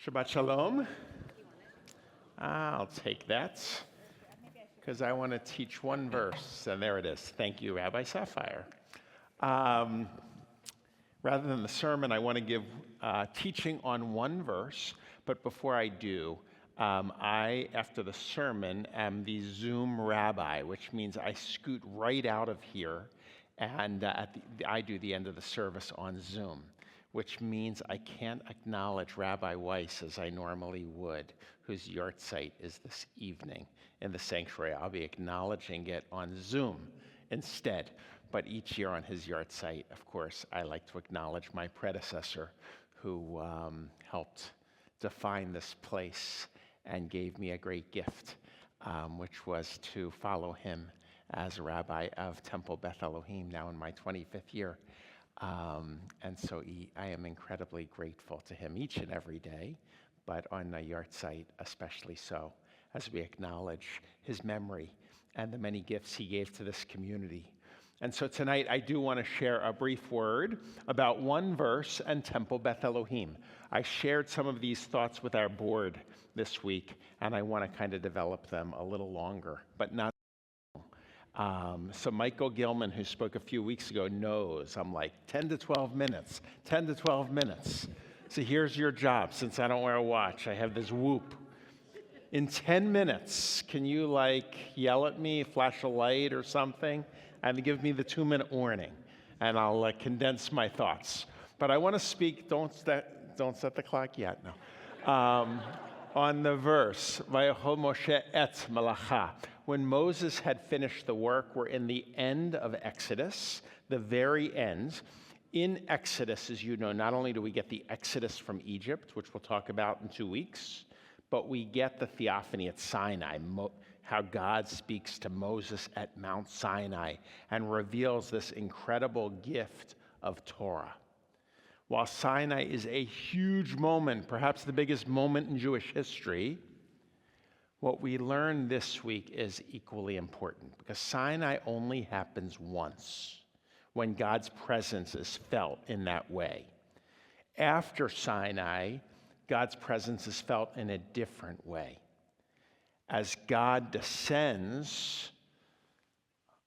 Shabbat Shalom. I'll take that because I want to teach one verse, and there it is. Thank you, Rabbi Sapphire. Rather than the sermon, I want to give teaching on one verse, but before I do, I, after the sermon, am the Zoom rabbi, which means I scoot right out of here, and I do the end of the service on Zoom, which means I can't acknowledge Rabbi Weiss as I normally would, whose yahrzeit is this evening in the sanctuary. I'll be acknowledging it on Zoom instead. But each year on his yahrzeit, of course, I like to acknowledge my predecessor who helped define this place and gave me a great gift, which was to follow him as a rabbi of Temple Beth Elohim, now in my 25th year. And so I am incredibly grateful to him each and every day, but on the yahrzeit especially so, as we acknowledge his memory and the many gifts he gave to this community. And so tonight I do want to share a brief word about one verse and Temple Beth Elohim. I shared some of these thoughts with our board this week, and I want to kind of develop them a little longer, but not so Michael Gilman, who spoke a few weeks ago, knows I'm like 10 to 12 minutes, 10 to 12 minutes. So here's your job. Since I don't wear a watch, I have this whoop. In 10 minutes, can you yell at me, flash a light or something, and give me the 2-minute warning, and I'll condense my thoughts. But I want to speak, don't set the clock yet, no. On the verse, Vayachol Moshe et malacha. When Moses had finished the work, we're in the end of Exodus, the very end. In Exodus, as you know, not only do we get the Exodus from Egypt, which we'll talk about in 2 weeks, but we get the theophany at Sinai, how God speaks to Moses at Mount Sinai and reveals this incredible gift of Torah. While Sinai is a huge moment, perhaps the biggest moment in Jewish history, what we learn this week is equally important, because Sinai only happens once, when God's presence is felt in that way. After Sinai, God's presence is felt in a different way. As God descends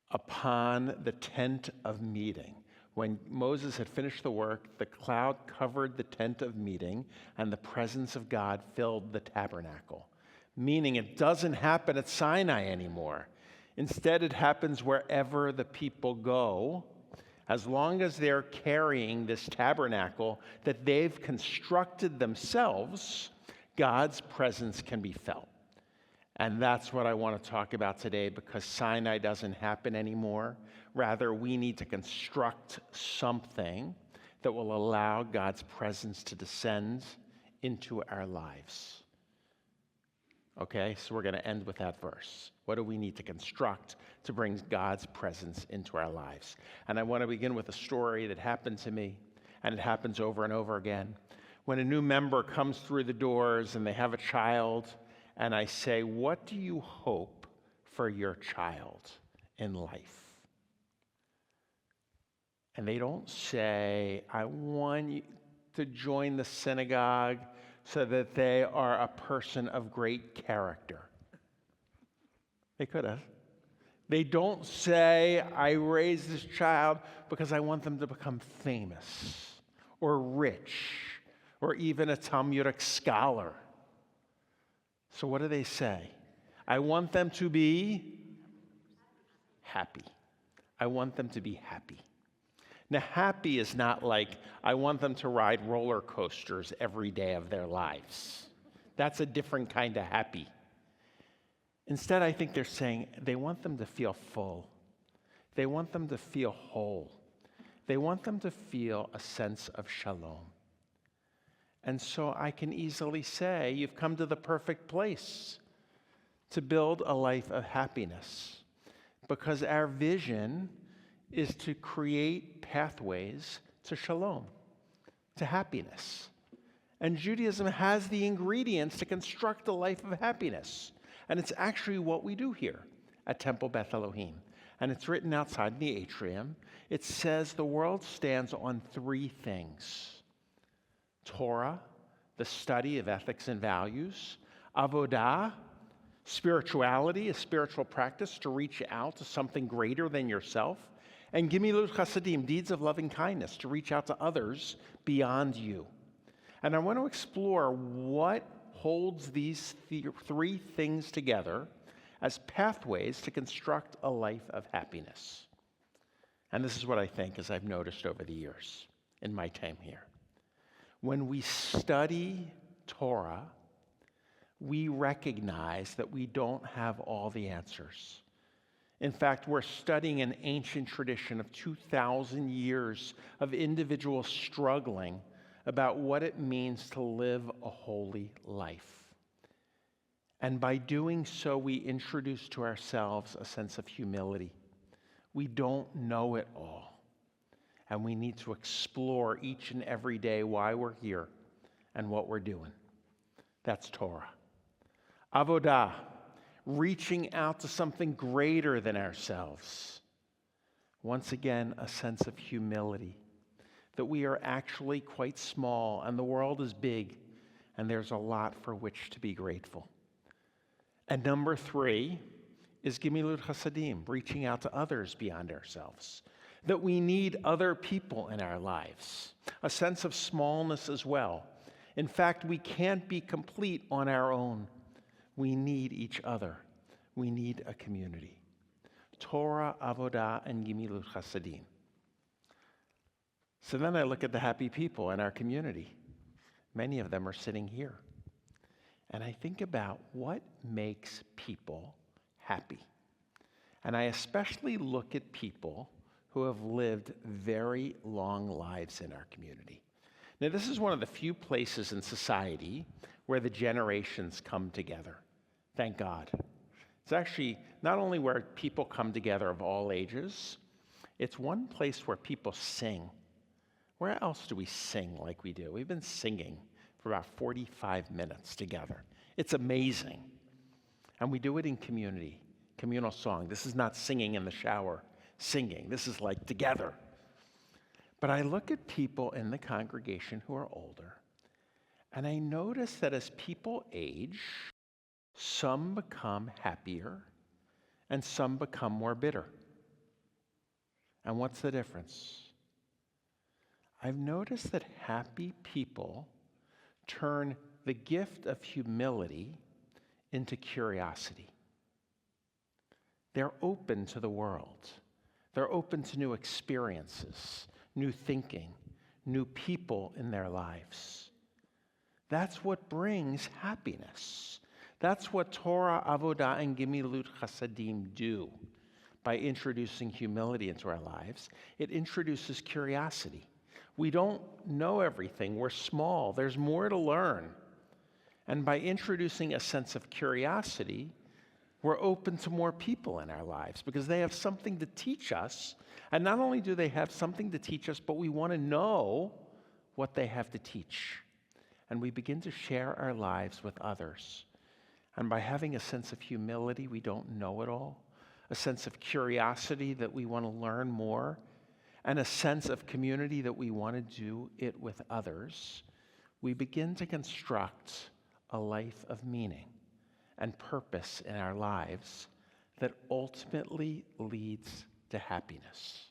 upon the tent of meeting. When Moses had finished the work, the cloud covered the tent of meeting, and the presence of God filled the tabernacle. Meaning it doesn't happen at Sinai anymore. Instead, it happens wherever the people go, as long as they're carrying this tabernacle that they've constructed themselves, God's presence can be felt. And that's what I want to talk about today, because Sinai doesn't happen anymore. Rather, we need to construct something that will allow God's presence to descend into our lives. Okay, so we're going to end with that verse. What do we need to construct to bring God's presence into our lives? And I want to begin with a story that happened to me, and it happens over and over again. When a new member comes through the doors and they have a child, and I say, what do you hope for your child in life? And they don't say, I want you to join the synagogue so that they are a person of great character. They could have. They don't say, I raise this child because I want them to become famous or rich or even a Talmudic scholar. So what do they say? I want them to be happy. I want them to be happy. Now, happy is not like, I want them to ride roller coasters every day of their lives. That's a different kind of happy. Instead, I think they're saying they want them to feel full. They want them to feel whole. They want them to feel a sense of shalom. And so I can easily say, you've come to the perfect place to build a life of happiness, because our vision is to create pathways to shalom, to happiness. And Judaism has the ingredients to construct a life of happiness. And it's actually what we do here at Temple Beth Elohim. And it's written outside in the atrium. It says the world stands on 3 things: Torah, the study of ethics and values. Avodah, spirituality, a spiritual practice to reach out to something greater than yourself. And gimilut chasadim, deeds of loving kindness, to reach out to others beyond you. And I want to explore what holds these three things together as pathways to construct a life of happiness. And this is what I think, as I've noticed over the years in my time here. When we study Torah, we recognize that we don't have all the answers. In fact, we're studying an ancient tradition of 2,000 years of individuals struggling about what it means to live a holy life. And by doing so, we introduce to ourselves a sense of humility. We don't know it all. And we need to explore each and every day why we're here and what we're doing. That's Torah. Avodah, reaching out to something greater than ourselves. Once again, a sense of humility, that we are actually quite small and the world is big and there's a lot for which to be grateful. And number 3 is gimilut chasadim, reaching out to others beyond ourselves. That we need other people in our lives, a sense of smallness as well. In fact, we can't be complete on our own. We need each other. We need a community. Torah, avodah, and gimilut chasadim. So then I look at the happy people in our community. Many of them are sitting here. And I think about what makes people happy. And I especially look at people who have lived very long lives in our community. Now, this is one of the few places in society where the generations come together. Thank God. It's actually not only where people come together of all ages, it's one place where people sing. Where else do we sing like we do? We've been singing for about 45 minutes together. It's amazing. And we do it in community, communal song. This is not singing in the shower, singing. This is like together. But I look at people in the congregation who are older, and I notice that as people age, some become happier and some become more bitter. And what's the difference? I've noticed that happy people turn the gift of humility into curiosity. They're open to the world. They're open to new experiences, new thinking, new people in their lives. That's what brings happiness. That's what Torah, avodah, and gimilut chasadim do. By introducing humility into our lives, it introduces curiosity. We don't know everything. We're small. There's more to learn. And by introducing a sense of curiosity, we're open to more people in our lives because they have something to teach us. And not only do they have something to teach us, but we want to know what they have to teach. And we begin to share our lives with others. And by having a sense of humility, we don't know it all, a sense of curiosity that we want to learn more, and a sense of community that we want to do it with others, we begin to construct a life of meaning and purpose in our lives that ultimately leads to happiness.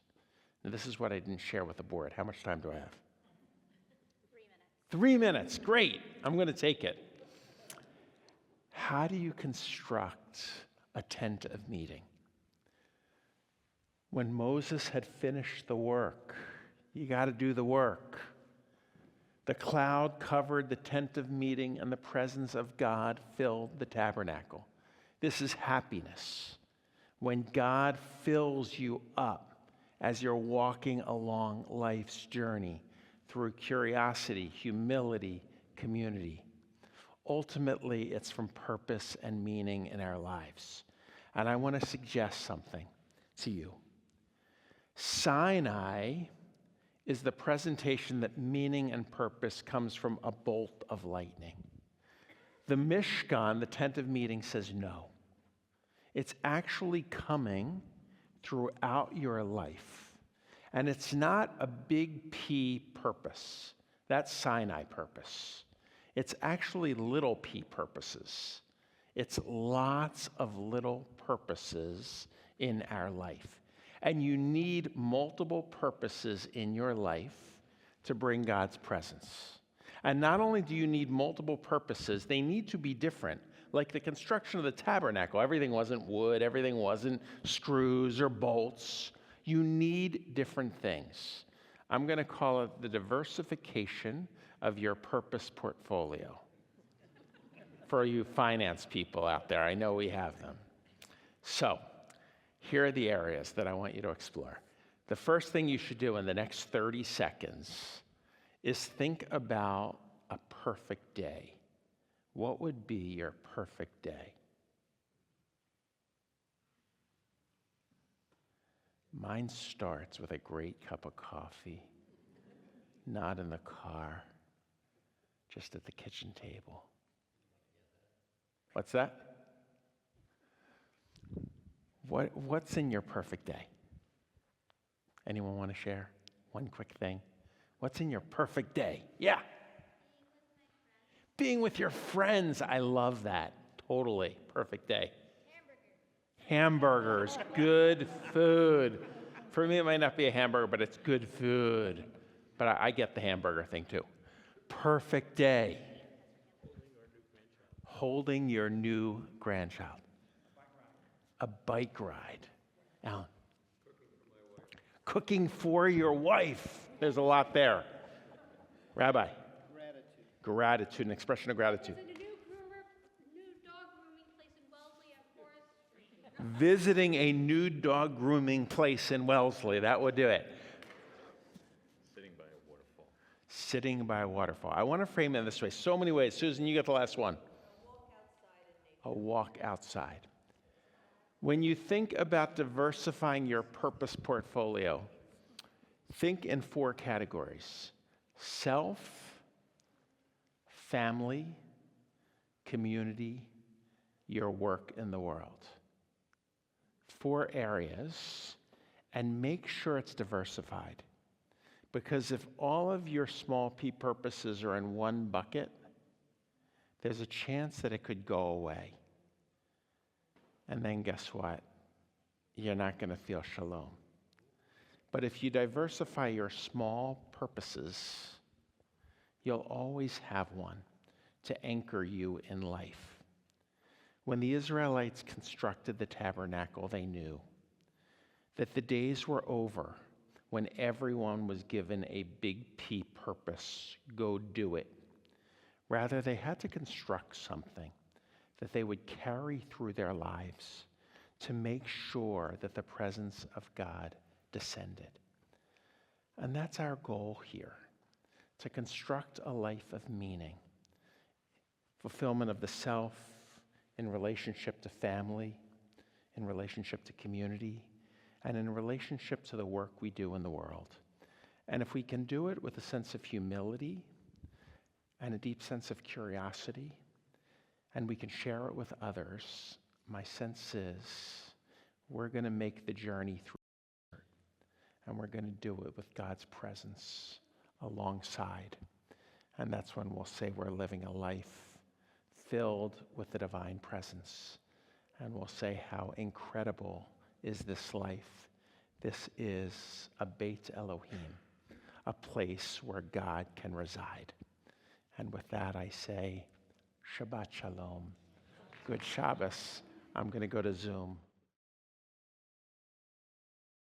Now, this is what I didn't share with the board. How much time do I have? 3 minutes. 3 minutes. Great. I'm going to take it. How do you construct a tent of meeting? When Moses had finished the work, you got to do the work. The cloud covered the tent of meeting, and the presence of God filled the tabernacle. This is happiness. When God fills you up as you're walking along life's journey through curiosity, humility, community. Ultimately, it's from purpose and meaning in our lives. And I want to suggest something to you. Sinai is the presentation that meaning and purpose comes from a bolt of lightning. The Mishkan, the tent of meeting, says no. It's actually coming throughout your life. And it's not a big P purpose. That's Sinai purpose. It's actually little p purposes. It's lots of little purposes in our life. And you need multiple purposes in your life to bring God's presence. And not only do you need multiple purposes, they need to be different. Like the construction of the tabernacle, everything wasn't wood, everything wasn't screws or bolts. You need different things. I'm going to call it the diversification of your purpose portfolio. For you finance people out there, I know we have them. So, here are the areas that I want you to explore. The first thing you should do in the next 30 seconds is think about a perfect day. What would be your perfect day? Mine starts with a great cup of coffee, not in the car, just at the kitchen table. What's that? What's in your perfect day? Anyone want to share one quick thing? What's in your perfect day? Yeah. Being with your friends. I love that. Totally. Perfect day. Hamburgers. Good food. For me, it might not be a hamburger, but it's good food. But I get the hamburger thing too. Perfect day. Holding your new grandchild. A bike ride. Alan. Cooking for your wife. There's a lot there. Rabbi. Gratitude, an expression of gratitude. Visiting a new dog grooming place in Wellesley. That would do it. Sitting by a waterfall. I want to frame it this way. So many ways. Susan, you get the last one. A walk outside. When you think about diversifying your purpose portfolio, think in 4 categories: self, family, community, your work in the world. 4 areas, and make sure it's diversified. Because if all of your small p purposes are in one bucket, there's a chance that it could go away. And then guess what? You're not going to feel shalom. But if you diversify your small purposes, you'll always have one to anchor you in life. When the Israelites constructed the tabernacle, they knew that the days were over when everyone was given a big P purpose, go do it. Rather, they had to construct something that they would carry through their lives to make sure that the presence of God descended. And that's our goal here, to construct a life of meaning, fulfillment of the self in relationship to family, in relationship to community, and in relationship to the work we do in the world. And if we can do it with a sense of humility and a deep sense of curiosity, and we can share it with others, my sense is we're going to make the journey through, and we're going to do it with God's presence alongside. And that's when we'll say we're living a life filled with the divine presence. And we'll say how incredible is this life. This is a Beit Elohim, a place where God can reside. And with that I say, Shabbat Shalom. Good Shabbos. I'm going to go to Zoom.